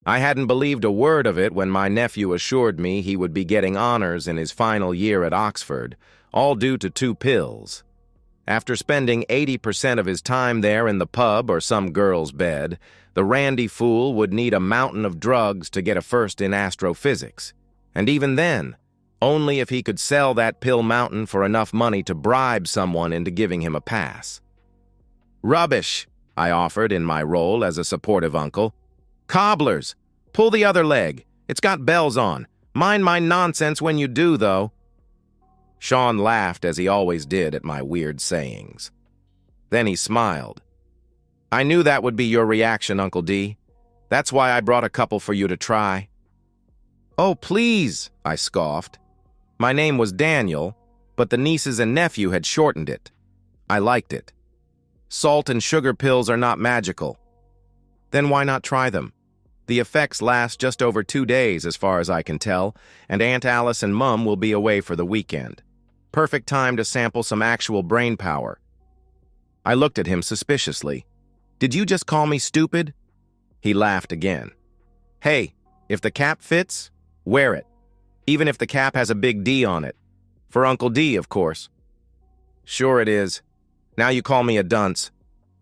I hadn't believed a word of it when my nephew assured me he would be getting honors in his final year at Oxford, all due to 2 pills. After spending 80% of his time there in the pub or some girl's bed, the randy fool would need a mountain of drugs to get a first in astrophysics. And even then, only if he could sell that pill mountain for enough money to bribe someone into giving him a pass. "Rubbish," I offered in my role as a supportive uncle. "Cobblers, pull the other leg. It's got bells on. Mind my nonsense when you do, though." Sean laughed as he always did at my weird sayings. Then he smiled. "I knew that would be your reaction, Uncle D. That's why I brought a couple for you to try." "Oh, please," I scoffed. My name was Daniel, but the nieces and nephew had shortened it. I liked it. Salt and sugar pills are not magical. Then why not try them? The effects last just over 2 days, as far as I can tell, and Aunt Alice and Mum will be away for the weekend. Perfect time to sample some actual brain power. I looked at him suspiciously. "Did you just call me stupid?" He laughed again. "Hey, if the cap fits, wear it. Even if the cap has a big D on it. For Uncle D, of course." "Sure it is. Now you call me a dunce.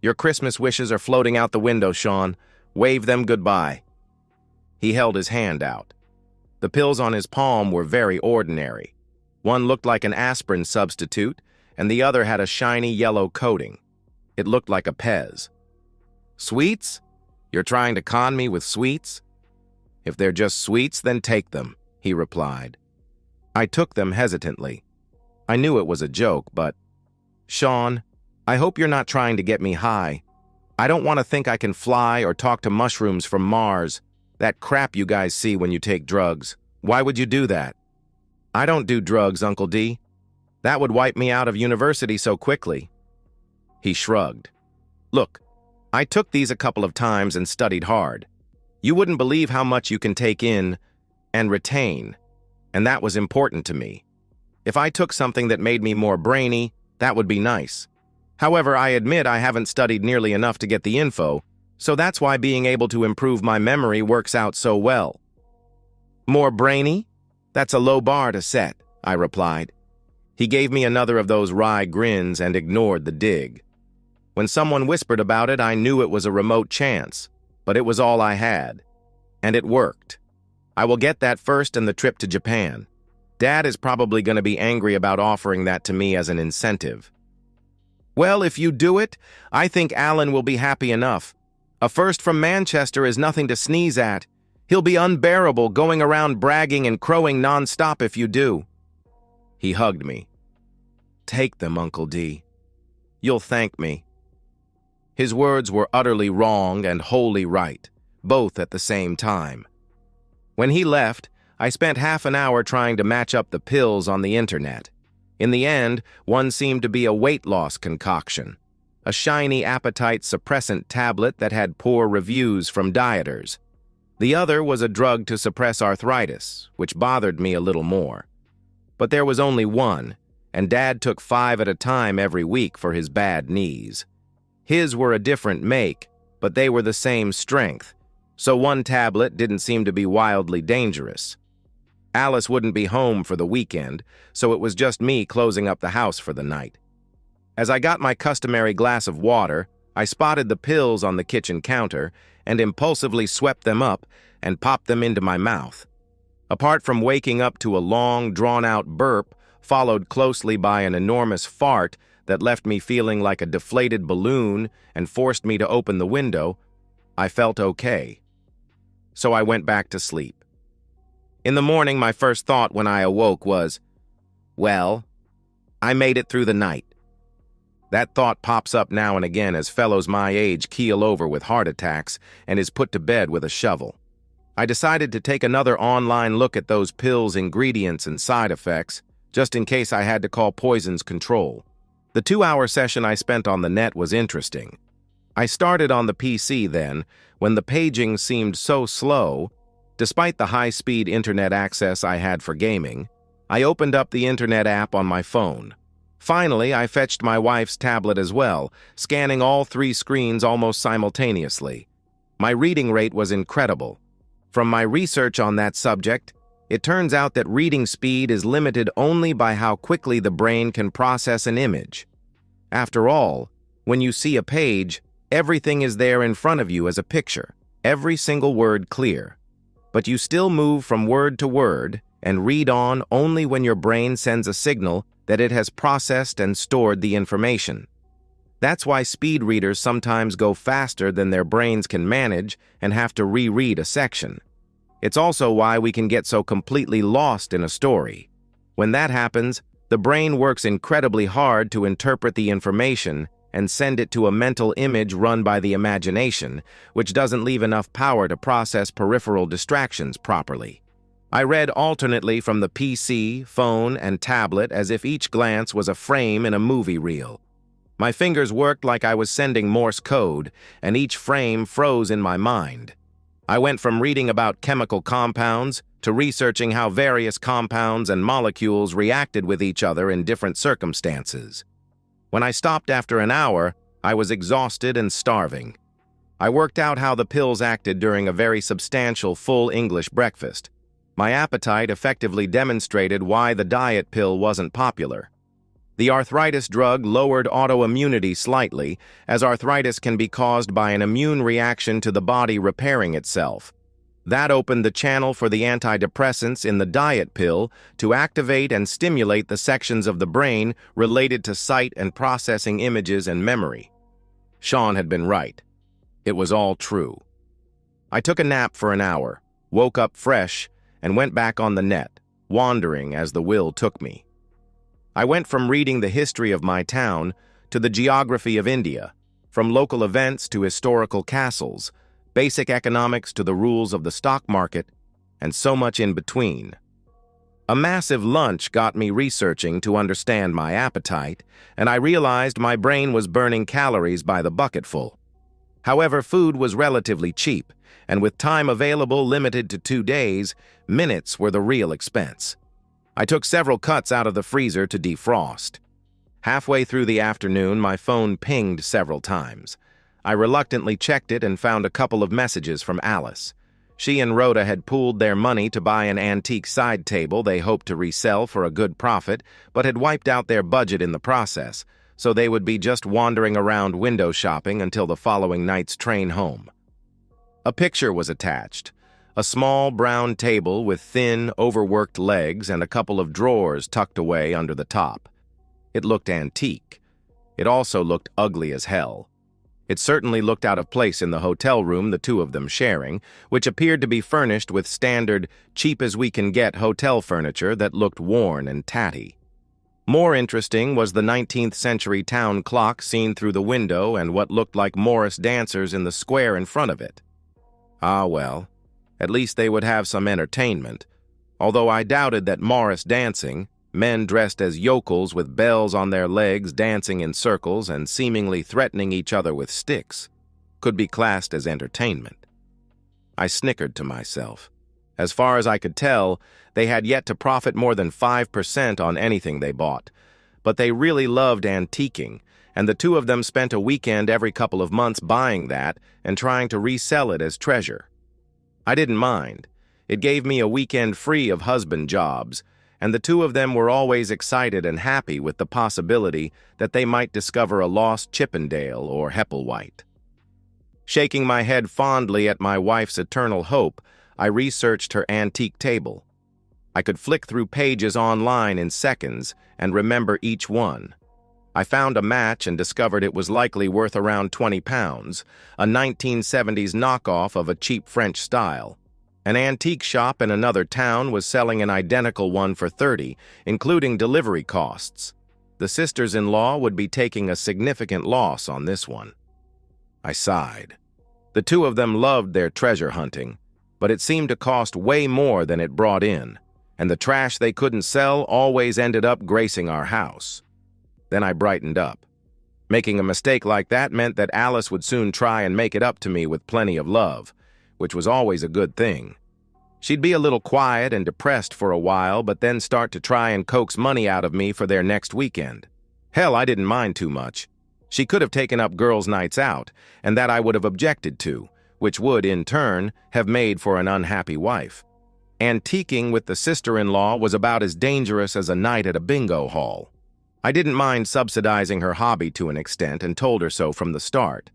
Your Christmas wishes are floating out the window, Sean. Wave them goodbye." He held his hand out. The pills on his palm were very ordinary. One looked like an aspirin substitute, and the other had a shiny yellow coating. It looked like a Pez. "Sweets? You're trying to con me with sweets?" "If they're just sweets, then take them," he replied. I took them hesitantly. I knew it was a joke, but... "Sean, I hope you're not trying to get me high. I don't want to think I can fly or talk to mushrooms from Mars. That crap you guys see when you take drugs. Why would you do that?" "I don't do drugs, Uncle D. That would wipe me out of university so quickly." He shrugged. "Look, I took these a couple of times and studied hard. You wouldn't believe how much you can take in and retain, and that was important to me. If I took something that made me more brainy, that would be nice. However, I admit I haven't studied nearly enough to get the info, so that's why being able to improve my memory works out so well." "More brainy? That's a low bar to set," I replied. He gave me another of those wry grins and ignored the dig. When someone whispered about it, I knew it was a remote chance, but it was all I had. And it worked. I will get that first in the trip to Japan. Dad is probably going to be angry about offering that to me as an incentive. "Well, if you do it, I think Alan will be happy enough. A first from Manchester is nothing to sneeze at. He'll be unbearable going around bragging and crowing nonstop if you do." He hugged me. "Take them, Uncle D. You'll thank me." His words were utterly wrong and wholly right, both at the same time. When he left, I spent half an hour trying to match up the pills on the internet. In the end, one seemed to be a weight loss concoction, a shiny appetite suppressant tablet that had poor reviews from dieters. The other was a drug to suppress arthritis, which bothered me a little more. But there was only one, and Dad took 5 at a time every week for his bad knees. His were a different make, but they were the same strength, so one tablet didn't seem to be wildly dangerous. Alice wouldn't be home for the weekend, so it was just me closing up the house for the night. As I got my customary glass of water, I spotted the pills on the kitchen counter and impulsively swept them up and popped them into my mouth. Apart from waking up to a long, drawn-out burp, followed closely by an enormous fart that left me feeling like a deflated balloon and forced me to open the window, I felt okay. So I went back to sleep. In the morning, my first thought when I awoke was, well, I made it through the night. That thought pops up now and again as fellows my age keel over with heart attacks and is put to bed with a shovel. I decided to take another online look at those pills' ingredients and side effects, just in case I had to call Poison's control. The 2-hour session I spent on the net was interesting. I started on the PC then, when the paging seemed so slow. Despite the high-speed internet access I had for gaming, I opened up the internet app on my phone. Finally, I fetched my wife's tablet as well, scanning all 3 screens almost simultaneously. My reading rate was incredible. From my research on that subject, it turns out that reading speed is limited only by how quickly the brain can process an image. After all, when you see a page, everything is there in front of you as a picture, every single word clear. But you still move from word to word and read on only when your brain sends a signal that it has processed and stored the information. That's why speed readers sometimes go faster than their brains can manage and have to reread a section. It's also why we can get so completely lost in a story. When that happens, the brain works incredibly hard to interpret the information and send it to a mental image run by the imagination, which doesn't leave enough power to process peripheral distractions properly. I read alternately from the PC, phone, and tablet as if each glance was a frame in a movie reel. My fingers worked like I was sending Morse code, and each frame froze in my mind. I went from reading about chemical compounds to researching how various compounds and molecules reacted with each other in different circumstances. When I stopped after an hour, I was exhausted and starving. I worked out how the pills acted during a very substantial full English breakfast. My appetite effectively demonstrated why the diet pill wasn't popular. The arthritis drug lowered autoimmunity slightly, as arthritis can be caused by an immune reaction to the body repairing itself. That opened the channel for the antidepressants in the diet pill to activate and stimulate the sections of the brain related to sight and processing images and memory. Sean had been right. It was all true. I took a nap for an hour, woke up fresh, and went back on the net, wandering as the will took me. I went from reading the history of my town to the geography of India, from local events to historical castles, basic economics to the rules of the stock market, and so much in between. A massive lunch got me researching to understand my appetite, and I realized my brain was burning calories by the bucketful. However, food was relatively cheap, and with time available limited to 2 days, minutes were the real expense. I took several cuts out of the freezer to defrost. Halfway through the afternoon, my phone pinged several times. I reluctantly checked it and found a couple of messages from Alice. She and Rhoda had pooled their money to buy an antique side table they hoped to resell for a good profit, but had wiped out their budget in the process, so they would be just wandering around window shopping until the following night's train home. A picture was attached. A small brown table with thin, overworked legs and a couple of drawers tucked away under the top. It looked antique. It also looked ugly as hell. It certainly looked out of place in the hotel room the two of them sharing, which appeared to be furnished with standard, cheap-as-we-can-get hotel furniture that looked worn and tatty. More interesting was the 19th century town clock seen through the window and what looked like Morris dancers in the square in front of it. Ah, well. At least they would have some entertainment, although I doubted that Morris dancing, men dressed as yokels with bells on their legs dancing in circles and seemingly threatening each other with sticks, could be classed as entertainment. I snickered to myself. As far as I could tell, they had yet to profit more than 5% on anything they bought, but they really loved antiquing, and the two of them spent a weekend every couple of months buying that and trying to resell it as treasure. I didn't mind. It gave me a weekend free of husband jobs, and the two of them were always excited and happy with the possibility that they might discover a lost Chippendale or Hepplewhite. Shaking my head fondly at my wife's eternal hope, I researched her antique table. I could flick through pages online in seconds and remember each one. I found a match and discovered it was likely worth around £20, a 1970s knockoff of a cheap French style. An antique shop in another town was selling an identical one for $30, including delivery costs. The sisters-in-law would be taking a significant loss on this one. I sighed. The two of them loved their treasure hunting, but it seemed to cost way more than it brought in, and the trash they couldn't sell always ended up gracing our house. Then I brightened up. Making a mistake like that meant that Alice would soon try and make it up to me with plenty of love, which was always a good thing. She'd be a little quiet and depressed for a while, but then start to try and coax money out of me for their next weekend. Hell, I didn't mind too much. She could have taken up girls' nights out, and that I would have objected to, which would, in turn, have made for an unhappy wife. Antiquing with the sister-in-law was about as dangerous as a night at a bingo hall. I didn't mind subsidizing her hobby to an extent and told her so from the start.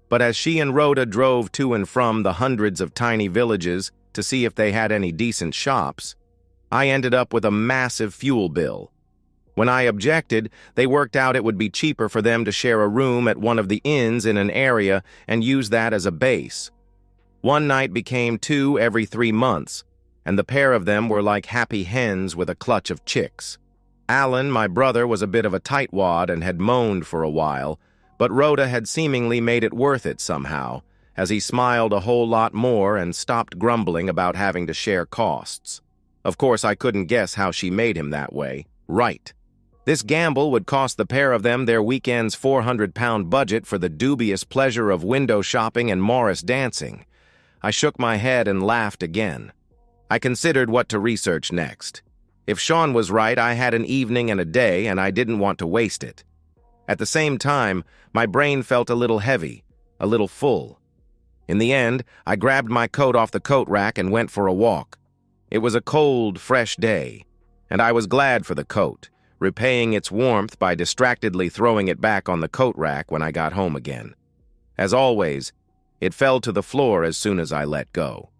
But as she and Rhoda drove to and from the hundreds of tiny villages to see if they had any decent shops, I ended up with a massive fuel bill. When I objected, they worked out it would be cheaper for them to share a room at one of the inns in an area and use that as a base. One night became 2 every 3 months, and the pair of them were like happy hens with a clutch of chicks. Alan, my brother, was a bit of a tightwad and had moaned for a while, but Rhoda had seemingly made it worth it somehow, as he smiled a whole lot more and stopped grumbling about having to share costs. Of course, I couldn't guess how she made him that way. Right. This gamble would cost the pair of them their weekend's £400 budget for the dubious pleasure of window shopping and Morris dancing. I shook my head and laughed again. I considered what to research next. If Sean was right, I had an evening and a day, and I didn't want to waste it. At the same time, my brain felt a little heavy, a little full. In the end, I grabbed my coat off the coat rack and went for a walk. It was a cold, fresh day, and I was glad for the coat, repaying its warmth by distractedly throwing it back on the coat rack when I got home again. As always, it fell to the floor as soon as I let go.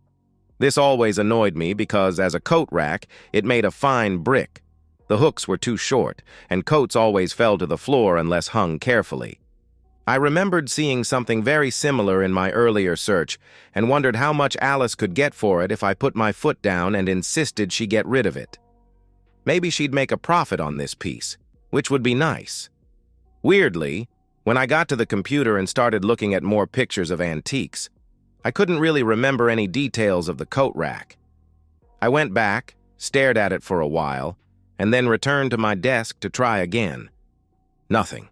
This always annoyed me because, as a coat rack, it made a fine brick. The hooks were too short, and coats always fell to the floor unless hung carefully. I remembered seeing something very similar in my earlier search and wondered how much Alice could get for it if I put my foot down and insisted she get rid of it. Maybe she'd make a profit on this piece, which would be nice. Weirdly, when I got to the computer and started looking at more pictures of antiques, I couldn't really remember any details of the coat rack. I went back, stared at it for a while, and then returned to my desk to try again. Nothing.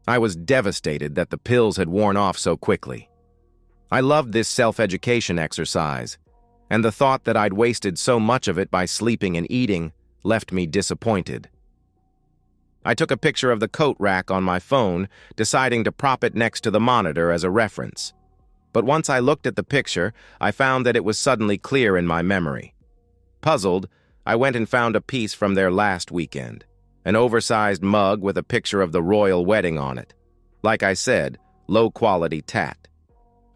I was devastated that the pills had worn off so quickly. I loved this self-education exercise, and the thought that I'd wasted so much of it by sleeping and eating left me disappointed. I took a picture of the coat rack on my phone, deciding to prop it next to the monitor as a reference. But once I looked at the picture, I found that it was suddenly clear in my memory. Puzzled, I went and found a piece from their last weekend, an oversized mug with a picture of the royal wedding on it. Like I said, low-quality tat.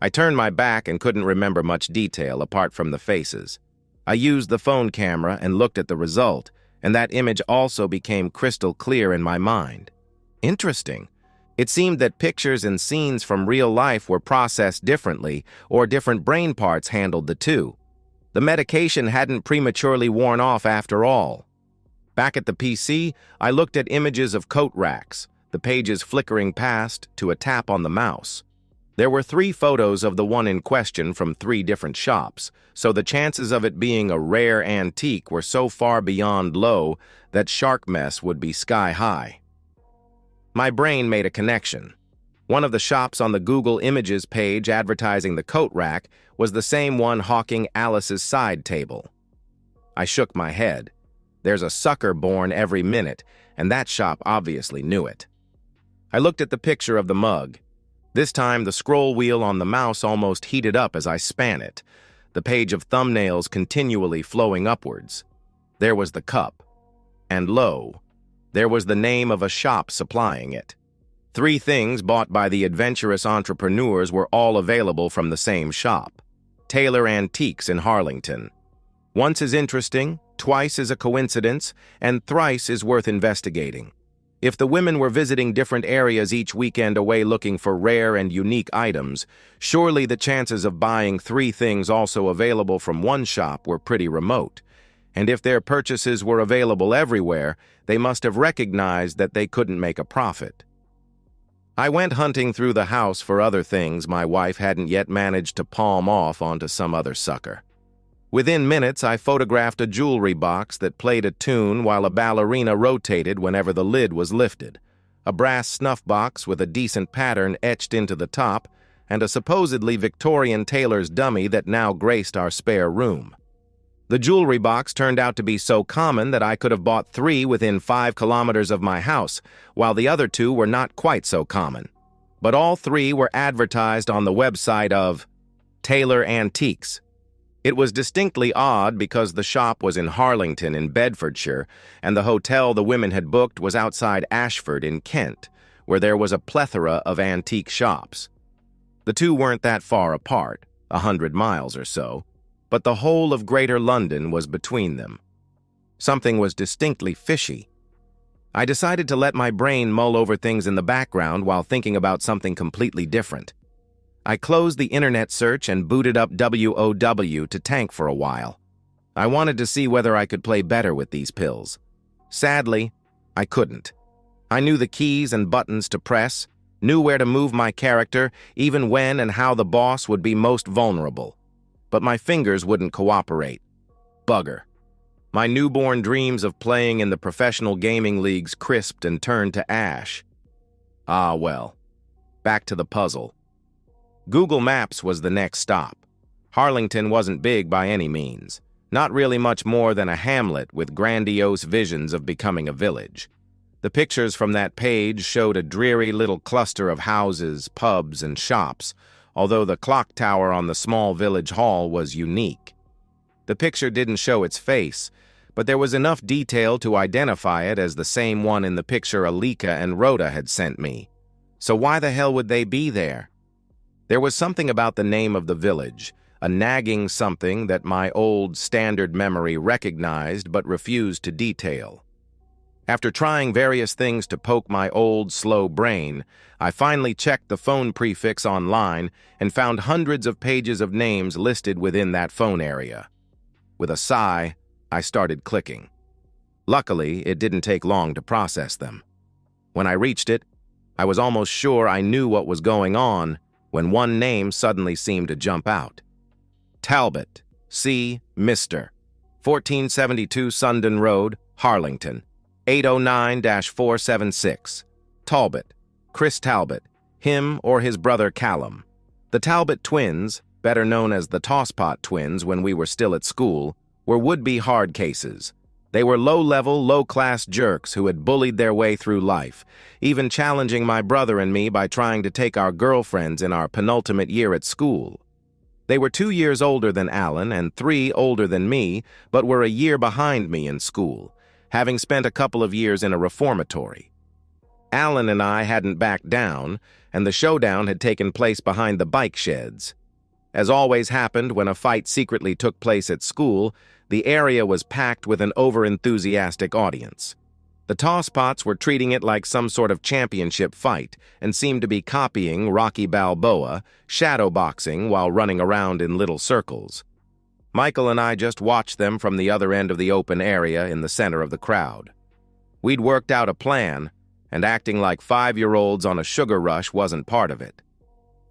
I turned my back and couldn't remember much detail apart from the faces. I used the phone camera and looked at the result, and that image also became crystal clear in my mind. Interesting. It seemed that pictures and scenes from real life were processed differently, or different brain parts handled the two. The medication hadn't prematurely worn off after all. Back at the PC, I looked at images of coat racks, the pages flickering past to a tap on the mouse. There were 3 photos of the one in question from 3 different shops, so the chances of it being a rare antique were so far beyond low that shark mess would be sky high. My brain made a connection. One of the shops on the Google Images page advertising the coat rack was the same one hawking Alice's side table. I shook my head. There's a sucker born every minute, and that shop obviously knew it. I looked at the picture of the mug. This time, the scroll wheel on the mouse almost heated up as I span it, the page of thumbnails continually flowing upwards. There was the cup. And lo, there was the name of a shop supplying it. 3 things bought by the adventurous entrepreneurs were all available from the same shop. Taylor Antiques in Harlington. Once is interesting, twice is a coincidence, and thrice is worth investigating. If the women were visiting different areas each weekend away looking for rare and unique items, surely the chances of buying 3 things also available from one shop were pretty remote. And if their purchases were available everywhere, they must have recognized that they couldn't make a profit. I went hunting through the house for other things my wife hadn't yet managed to palm off onto some other sucker. Within minutes, I photographed a jewelry box that played a tune while a ballerina rotated whenever the lid was lifted, a brass snuff box with a decent pattern etched into the top, and a supposedly Victorian tailor's dummy that now graced our spare room. The jewelry box turned out to be so common that I could have bought 3 within 5 kilometers of my house, while the other 2 were not quite so common. But all 3 were advertised on the website of Taylor Antiques. It was distinctly odd because the shop was in Harlington in Bedfordshire, and the hotel the women had booked was outside Ashford in Kent, where there was a plethora of antique shops. The two weren't that far apart, 100 miles or so, but the whole of Greater London was between them. Something was distinctly fishy. I decided to let my brain mull over things in the background while thinking about something completely different. I closed the internet search and booted up WOW to tank for a while. I wanted to see whether I could play better with these pills. Sadly, I couldn't. I knew the keys and buttons to press, knew where to move my character, even when and how the boss would be most vulnerable. But my fingers wouldn't cooperate. Bugger. My newborn dreams of playing in the professional gaming leagues crisped and turned to ash. Ah, well. Back to the puzzle. Google Maps was the next stop. Harlington wasn't big by any means. Not really much more than a hamlet with grandiose visions of becoming a village. The pictures from that page showed a dreary little cluster of houses, pubs, and shops, although the clock tower on the small village hall was unique. The picture didn't show its face, but there was enough detail to identify it as the same one in the picture Alika and Rhoda had sent me. So why the hell would they be there? There was something about the name of the village, a nagging something that my old standard memory recognized but refused to detail. After trying various things to poke my old, slow brain, I finally checked the phone prefix online and found hundreds of pages of names listed within that phone area. With a sigh, I started clicking. Luckily, it didn't take long to process them. When I reached it, I was almost sure I knew what was going on when one name suddenly seemed to jump out. Talbot, C. Mr. 1472 Sundon Road, Harlington, 809-476. Talbot, Chris Talbot, him or his brother Callum. The Talbot twins, better known as the Tosspot twins when we were still at school, were would-be hard cases. They were low-level, low-class jerks who had bullied their way through life, even challenging my brother and me by trying to take our girlfriends in our penultimate year at school. They were 2 years older than Alan and 3 older than me, but were a year behind me in school, having spent a couple of years in a reformatory. Alan and I hadn't backed down, and the showdown had taken place behind the bike sheds. As always happened when a fight secretly took place at school, the area was packed with an over-enthusiastic audience. The Tosspots were treating it like some sort of championship fight and seemed to be copying Rocky Balboa, shadowboxing while running around in little circles. Michael and I just watched them from the other end of the open area in the center of the crowd. We'd worked out a plan, and acting like 5-year-olds on a sugar rush wasn't part of it.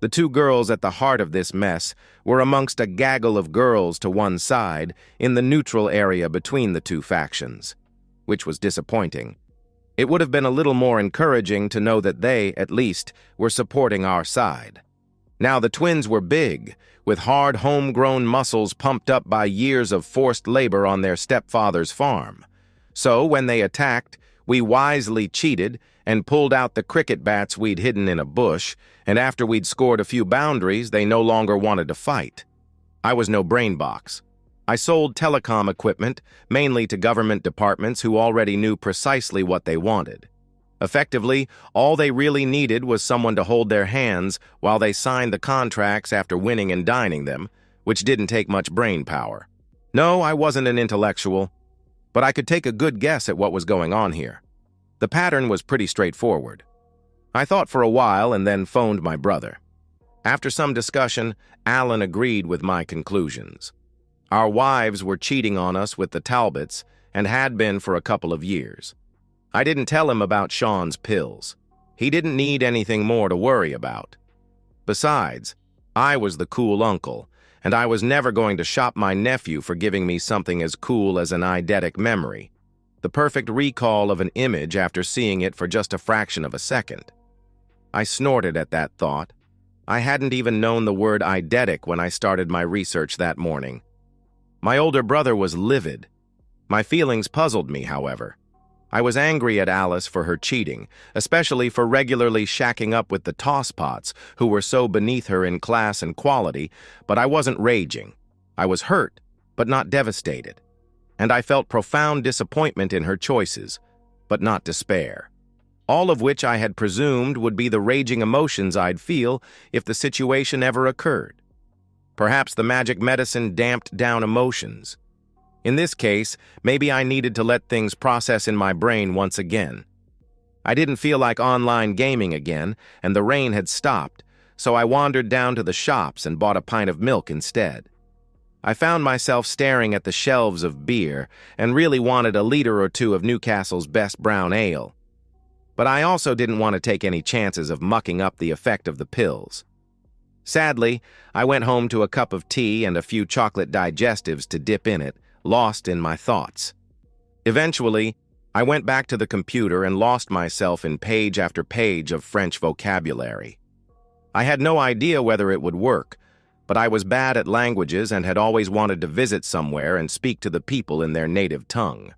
The 2 girls at the heart of this mess were amongst a gaggle of girls to one side in the neutral area between the 2 factions, which was disappointing. It would have been a little more encouraging to know that they, at least, were supporting our side. Now the twins were big, with hard homegrown muscles pumped up by years of forced labor on their stepfather's farm. So when they attacked, we wisely cheated and pulled out the cricket bats we'd hidden in a bush, and after we'd scored a few boundaries, they no longer wanted to fight. I was no brain box. I sold telecom equipment, mainly to government departments who already knew precisely what they wanted. Effectively, all they really needed was someone to hold their hands while they signed the contracts after winning and dining them, which didn't take much brain power. No, I wasn't an intellectual, but I could take a good guess at what was going on here. The pattern was pretty straightforward. I thought for a while and then phoned my brother. After some discussion, Alan agreed with my conclusions. Our wives were cheating on us with the Talbots and had been for a couple of years. I didn't tell him about Sean's pills. He didn't need anything more to worry about. Besides, I was the cool uncle, and I was never going to shop my nephew for giving me something as cool as an eidetic memory, the perfect recall of an image after seeing it for just a fraction of a second. I snorted at that thought. I hadn't even known the word eidetic when I started my research that morning. My older brother was livid. My feelings puzzled me, however. I was angry at Alice for her cheating, especially for regularly shacking up with the tosspots, who were so beneath her in class and quality, but I wasn't raging. I was hurt, but not devastated. And I felt profound disappointment in her choices, but not despair. All of which I had presumed would be the raging emotions I'd feel if the situation ever occurred. Perhaps the magic medicine damped down emotions. In this case, maybe I needed to let things process in my brain once again. I didn't feel like online gaming again, and the rain had stopped, so I wandered down to the shops and bought a pint of milk instead. I found myself staring at the shelves of beer and really wanted a liter or two of Newcastle's best brown ale. But I also didn't want to take any chances of mucking up the effect of the pills. Sadly, I went home to a cup of tea and a few chocolate digestives to dip in it, lost in my thoughts. Eventually, I went back to the computer and lost myself in page after page of French vocabulary. I had no idea whether it would work, but I was bad at languages and had always wanted to visit somewhere and speak to the people in their native tongue.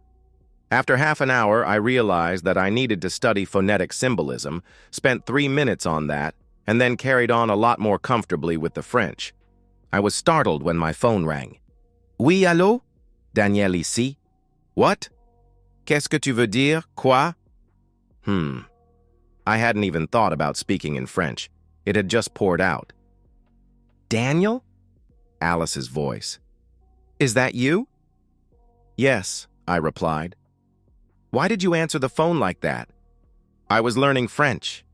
After half an hour, I realized that I needed to study phonetic symbolism, spent 3 minutes on that, and then carried on a lot more comfortably with the French. I was startled when my phone rang. Oui, allô? Daniel ici. What? Qu'est-ce que tu veux dire? Quoi? I hadn't even thought about speaking in French. It had just poured out. Daniel? Alice's voice. Is that you? Yes, I replied. Why did you answer the phone like that? I was learning French.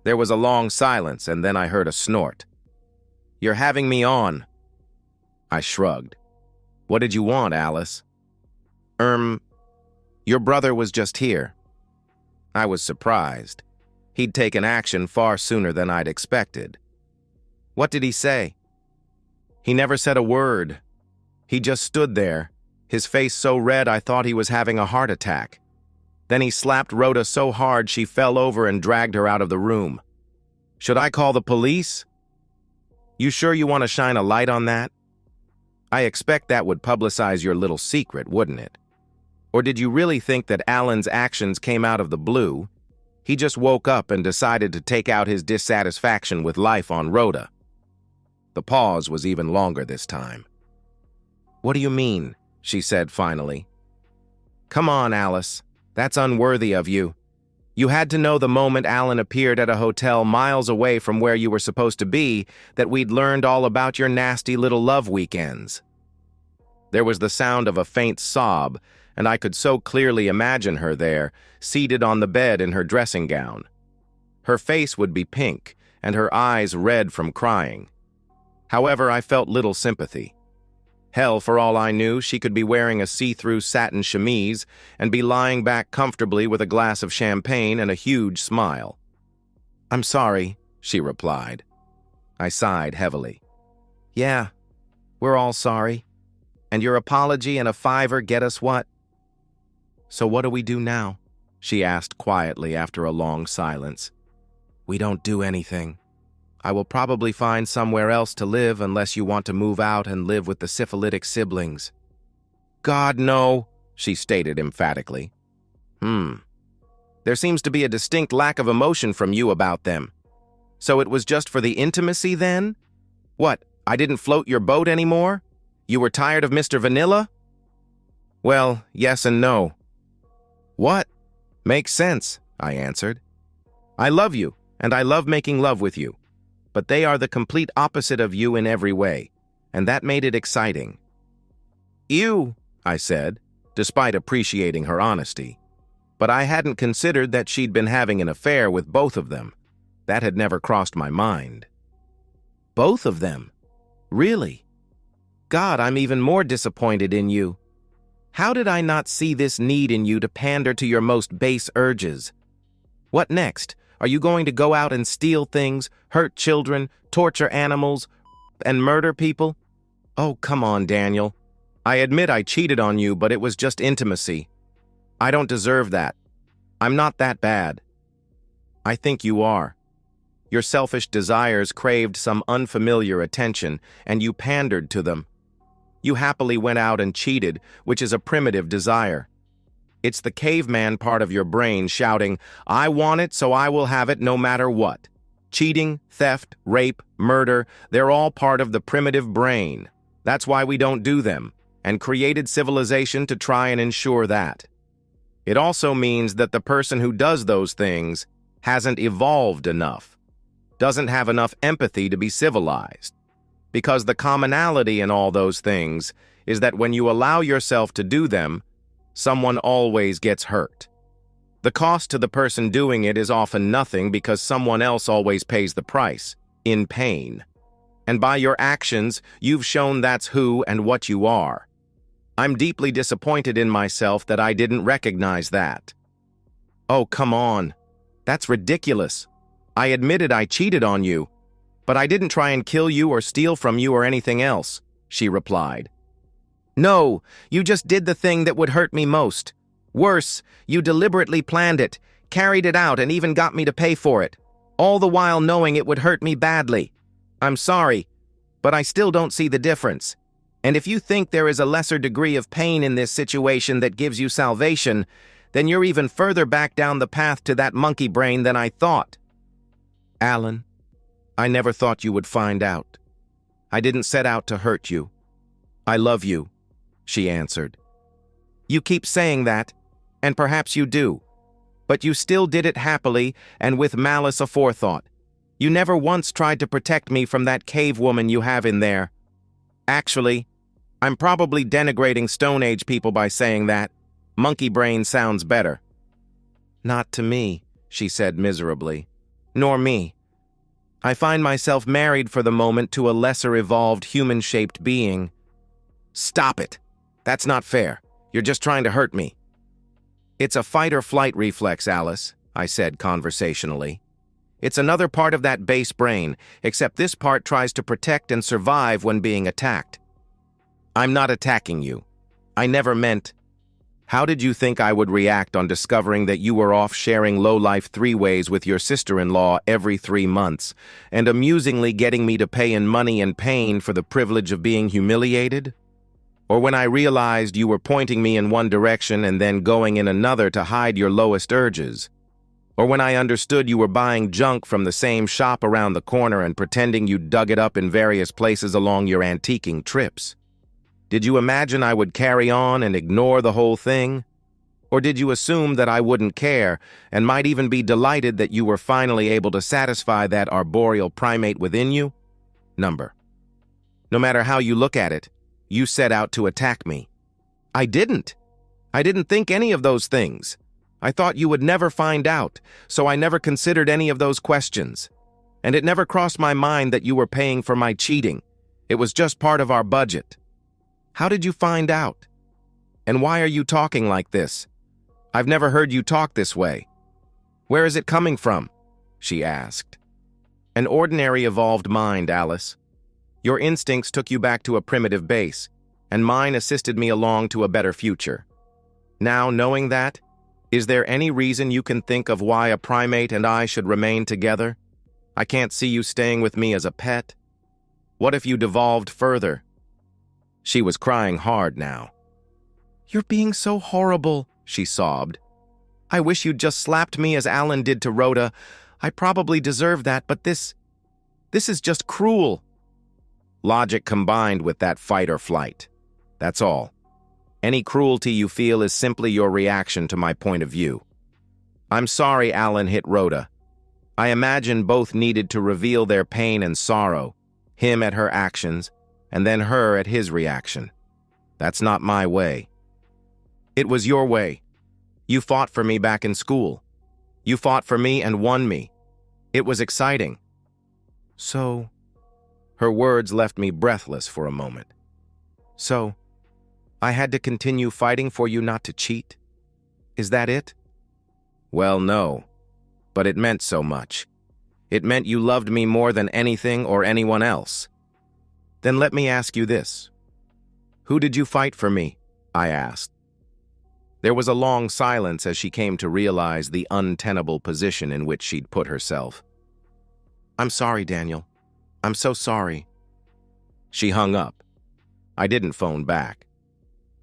There was a long silence, and then I heard a snort. You're having me on. I shrugged. What did you want, Alice? Your brother was just here. I was surprised. He'd taken action far sooner than I'd expected. What did he say? He never said a word. He just stood there, his face so red I thought he was having a heart attack. Then he slapped Rhoda so hard she fell over and dragged her out of the room. Should I call the police? You sure you want to shine a light on that? I expect that would publicize your little secret, wouldn't it? Or did you really think that Alan's actions came out of the blue? He just woke up and decided to take out his dissatisfaction with life on Rhoda. The pause was even longer this time. What do you mean? She said finally. Come on, Alice. That's unworthy of you. You had to know the moment Alan appeared at a hotel miles away from where you were supposed to be that we'd learned all about your nasty little love weekends. There was the sound of a faint sob, and I could so clearly imagine her there, seated on the bed in her dressing gown. Her face would be pink, and her eyes red from crying. However, I felt little sympathy. Hell, for all I knew, she could be wearing a see-through satin chemise and be lying back comfortably with a glass of champagne and a huge smile. I'm sorry, she replied. I sighed heavily. Yeah, we're all sorry. And your apology and a $5 get us what? So what do we do now? She asked quietly after a long silence. We don't do anything. I will probably find somewhere else to live unless you want to move out and live with the syphilitic siblings. God, no, she stated emphatically. There seems to be a distinct lack of emotion from you about them. So it was just for the intimacy then? What, I didn't float your boat anymore? You were tired of Mr. Vanilla? Well, yes and no. What? Makes sense, I answered. I love you, and I love making love with you. But they are the complete opposite of you in every way, and that made it exciting. Ew, I said, despite appreciating her honesty. But I hadn't considered that she'd been having an affair with both of them. That had never crossed my mind. Both of them? Really? God, I'm even more disappointed in you. How did I not see this need in you to pander to your most base urges? What next? Are you going to go out and steal things, hurt children, torture animals, and murder people? Oh, come on, Daniel. I admit I cheated on you, but it was just intimacy. I don't deserve that. I'm not that bad. I think you are. Your selfish desires craved some unfamiliar attention, and you pandered to them. You happily went out and cheated, which is a primitive desire. It's the caveman part of your brain shouting, "I want it, so I will have it no matter what." Cheating, theft, rape, murder, they're all part of the primitive brain. That's why we don't do them, and created civilization to try and ensure that. It also means that the person who does those things hasn't evolved enough, doesn't have enough empathy to be civilized. Because the commonality in all those things is that when you allow yourself to do them, someone always gets hurt. The cost to the person doing it is often nothing because someone else always pays the price, in pain. And by your actions, you've shown that's who and what you are. I'm deeply disappointed in myself that I didn't recognize that. Oh, come on. That's ridiculous. I admitted I cheated on you, but I didn't try and kill you or steal from you or anything else, she replied. No, you just did the thing that would hurt me most. Worse, you deliberately planned it, carried it out, and even got me to pay for it, all the while knowing it would hurt me badly. I'm sorry, but I still don't see the difference. And if you think there is a lesser degree of pain in this situation that gives you salvation, then you're even further back down the path to that monkey brain than I thought. Alan, I never thought you would find out. I didn't set out to hurt you. I love you, she answered. You keep saying that, and perhaps you do, but you still did it happily and with malice aforethought. You never once tried to protect me from that cave woman you have in there. Actually, I'm probably denigrating Stone Age people by saying that. Monkey brain sounds better. Not to me, she said miserably. Nor me. I find myself married for the moment to a lesser evolved human-shaped being. Stop it. That's not fair. You're just trying to hurt me. It's a fight-or-flight reflex, Alice, I said conversationally. It's another part of that base brain, except this part tries to protect and survive when being attacked. I'm not attacking you. I never meant... How did you think I would react on discovering that you were off sharing low-life three-ways with your sister-in-law every 3 months, and amusingly getting me to pay in money and pain for the privilege of being humiliated? Or when I realized you were pointing me in one direction and then going in another to hide your lowest urges? Or when I understood you were buying junk from the same shop around the corner and pretending you dug it up in various places along your antiquing trips? Did you imagine I would carry on and ignore the whole thing? Or did you assume that I wouldn't care and might even be delighted that you were finally able to satisfy that arboreal primate within you? No matter how you look at it, you set out to attack me. I didn't. I didn't think any of those things. I thought you would never find out, so I never considered any of those questions. And it never crossed my mind that you were paying for my cheating. It was just part of our budget. How did you find out? And why are you talking like this? I've never heard you talk this way. Where is it coming from? She asked. An ordinary evolved mind, Alice. Your instincts took you back to a primitive base, and mine assisted me along to a better future. Now, knowing that, is there any reason you can think of why a primate and I should remain together? I can't see you staying with me as a pet. What if you devolved further? She was crying hard now. You're being so horrible, she sobbed. I wish you'd just slapped me as Alan did to Rhoda. I probably deserve that, but this is just cruel. Logic combined with that fight or flight. That's all. Any cruelty you feel is simply your reaction to my point of view. I'm sorry Alan hit Rhoda. I imagine both needed to reveal their pain and sorrow, him at her actions, and then her at his reaction. That's not my way. It was your way. You fought for me back in school. You fought for me and won me. It was exciting. So... Her words left me breathless for a moment. So, I had to continue fighting for you not to cheat? Is that it? Well, no. But it meant so much. It meant you loved me more than anything or anyone else. Then let me ask you this. Who did you fight for me? I asked. There was a long silence as she came to realize the untenable position in which she'd put herself. I'm sorry, Daniel. I'm so sorry. She hung up. I didn't phone back.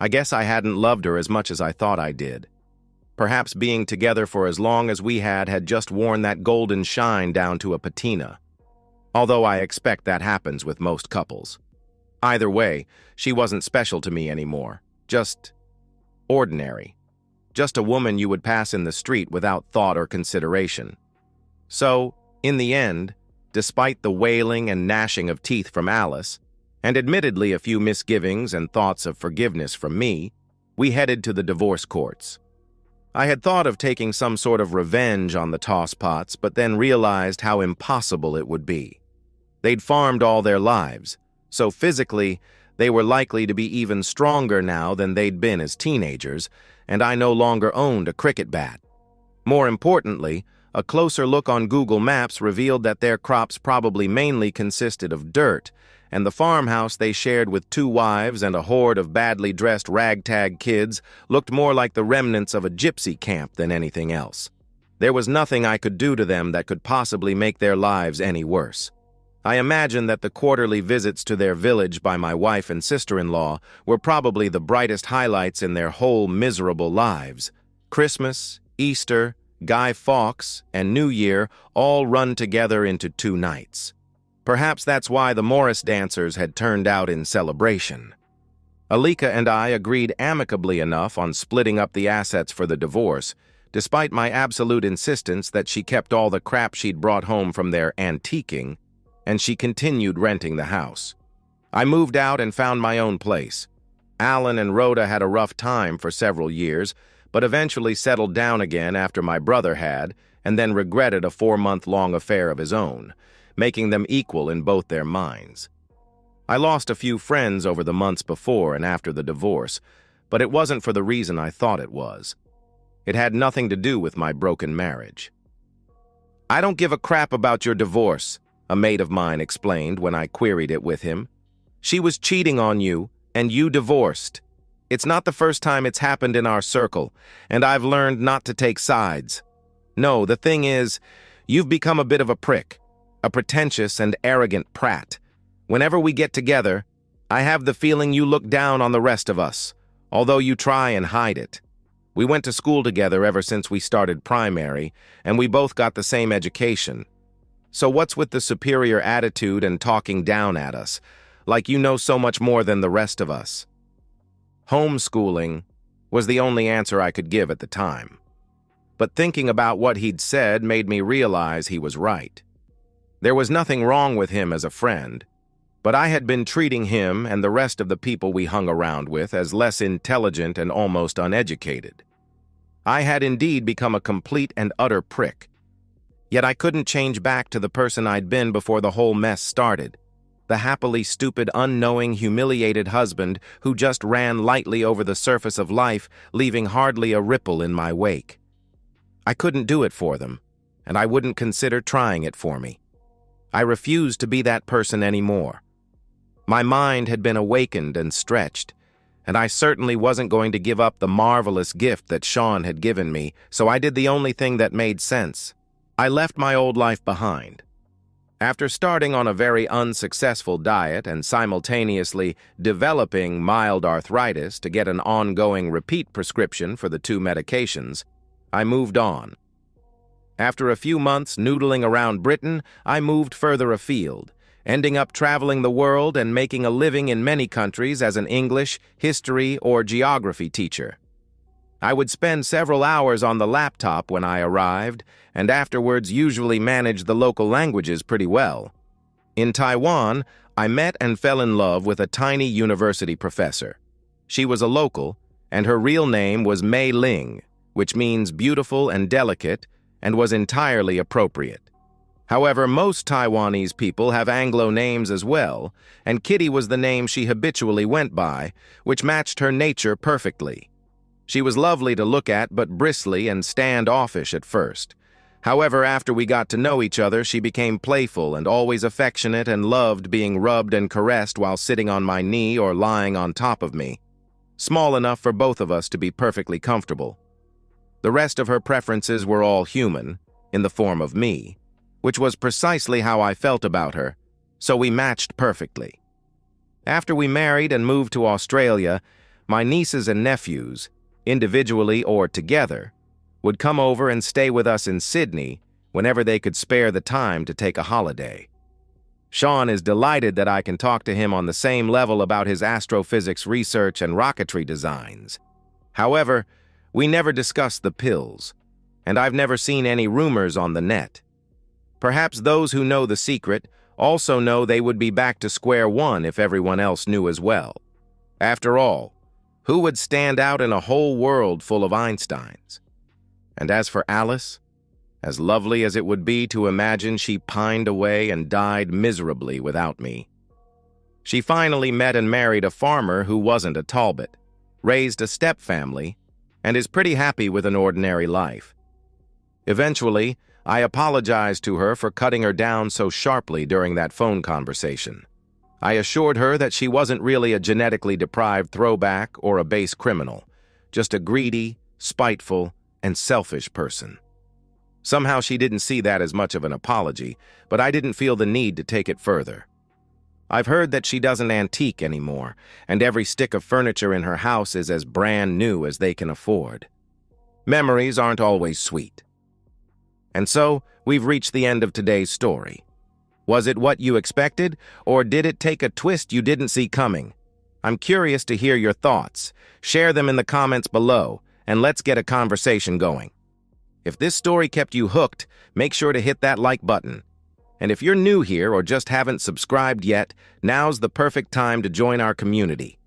I guess I hadn't loved her as much as I thought I did. Perhaps being together for as long as we had just worn that golden shine down to a patina. Although I expect that happens with most couples. Either way, she wasn't special to me anymore. Just ordinary. Just a woman you would pass in the street without thought or consideration. So, in the end, despite the wailing and gnashing of teeth from Alice, and admittedly a few misgivings and thoughts of forgiveness from me, we headed to the divorce courts. I had thought of taking some sort of revenge on the Tosspots, but then realized how impossible it would be. They'd farmed all their lives, so physically, they were likely to be even stronger now than they'd been as teenagers, and I no longer owned a cricket bat. More importantly, a closer look on Google Maps revealed that their crops probably mainly consisted of dirt, and the farmhouse they shared with 2 wives and a horde of badly dressed ragtag kids looked more like the remnants of a gypsy camp than anything else. There was nothing I could do to them that could possibly make their lives any worse. I imagine that the quarterly visits to their village by my wife and sister-in-law were probably the brightest highlights in their whole miserable lives. Christmas, Easter, Guy Fawkes, and New Year all run together into 2 nights. Perhaps that's why the Morris dancers had turned out in celebration. Alika and I agreed amicably enough on splitting up the assets for the divorce, despite my absolute insistence that she kept all the crap she'd brought home from their antiquing, and she continued renting the house. I moved out and found my own place. Alan and Rhoda had a rough time for several years, but eventually settled down again after my brother had, and then regretted a 4-month-long affair of his own, making them equal in both their minds. I lost a few friends over the months before and after the divorce, but it wasn't for the reason I thought it was. It had nothing to do with my broken marriage. "I don't give a crap about your divorce," a mate of mine explained when I queried it with him. "She was cheating on you, and you divorced. It's not the first time it's happened in our circle, and I've learned not to take sides. No, the thing is, you've become a bit of a prick, a pretentious and arrogant prat. Whenever we get together, I have the feeling you look down on the rest of us, although you try and hide it. We went to school together ever since we started primary, and we both got the same education. So what's with the superior attitude and talking down at us, like you know so much more than the rest of us?" Homeschooling was the only answer I could give at the time. But thinking about what he'd said made me realize he was right. There was nothing wrong with him as a friend, but I had been treating him and the rest of the people we hung around with as less intelligent and almost uneducated. I had indeed become a complete and utter prick. Yet I couldn't change back to the person I'd been before the whole mess started. The happily stupid, unknowing, humiliated husband who just ran lightly over the surface of life, leaving hardly a ripple in my wake. I couldn't do it for them, and I wouldn't consider trying it for me. I refused to be that person anymore. My mind had been awakened and stretched, and I certainly wasn't going to give up the marvelous gift that Sean had given me, so I did the only thing that made sense. I left my old life behind. After starting on a very unsuccessful diet and simultaneously developing mild arthritis to get an ongoing repeat prescription for the 2 medications, I moved on. After a few months noodling around Britain, I moved further afield, ending up traveling the world and making a living in many countries as an English, history, or geography teacher. I would spend several hours on the laptop when I arrived, and afterwards usually managed the local languages pretty well. In Taiwan, I met and fell in love with a tiny university professor. She was a local, and her real name was Mei Ling, which means beautiful and delicate, and was entirely appropriate. However, most Taiwanese people have Anglo names as well, and Kitty was the name she habitually went by, which matched her nature perfectly. She was lovely to look at, but bristly and standoffish at first. However, after we got to know each other, she became playful and always affectionate and loved being rubbed and caressed while sitting on my knee or lying on top of me. Small enough for both of us to be perfectly comfortable. The rest of her preferences were all human, in the form of me, which was precisely how I felt about her, so we matched perfectly. After we married and moved to Australia, my nieces and nephews, individually or together, would come over and stay with us in Sydney whenever they could spare the time to take a holiday. Sean is delighted that I can talk to him on the same level about his astrophysics research and rocketry designs. However, we never discussed the pills, and I've never seen any rumors on the net. Perhaps those who know the secret also know they would be back to square one if everyone else knew as well. After all, who would stand out in a whole world full of Einsteins? And as for Alice, as lovely as it would be to imagine she pined away and died miserably without me, she finally met and married a farmer who wasn't a Talbot, raised a step-family, and is pretty happy with an ordinary life. Eventually, I apologized to her for cutting her down so sharply during that phone conversation. I assured her that she wasn't really a genetically deprived throwback or a base criminal, just a greedy, spiteful, and selfish person. Somehow she didn't see that as much of an apology, but I didn't feel the need to take it further. I've heard that she doesn't antique anymore, and every stick of furniture in her house is as brand new as they can afford. Memories aren't always sweet. And so, we've reached the end of today's story. Was it what you expected, or did it take a twist you didn't see coming? I'm curious to hear your thoughts. Share them in the comments below, and let's get a conversation going. If this story kept you hooked, make sure to hit that like button. And if you're new here or just haven't subscribed yet, now's the perfect time to join our community.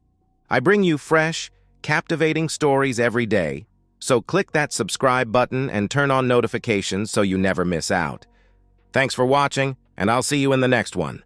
I bring you fresh, captivating stories every day, so click that subscribe button and turn on notifications so you never miss out. Thanks for watching, and I'll see you in the next one.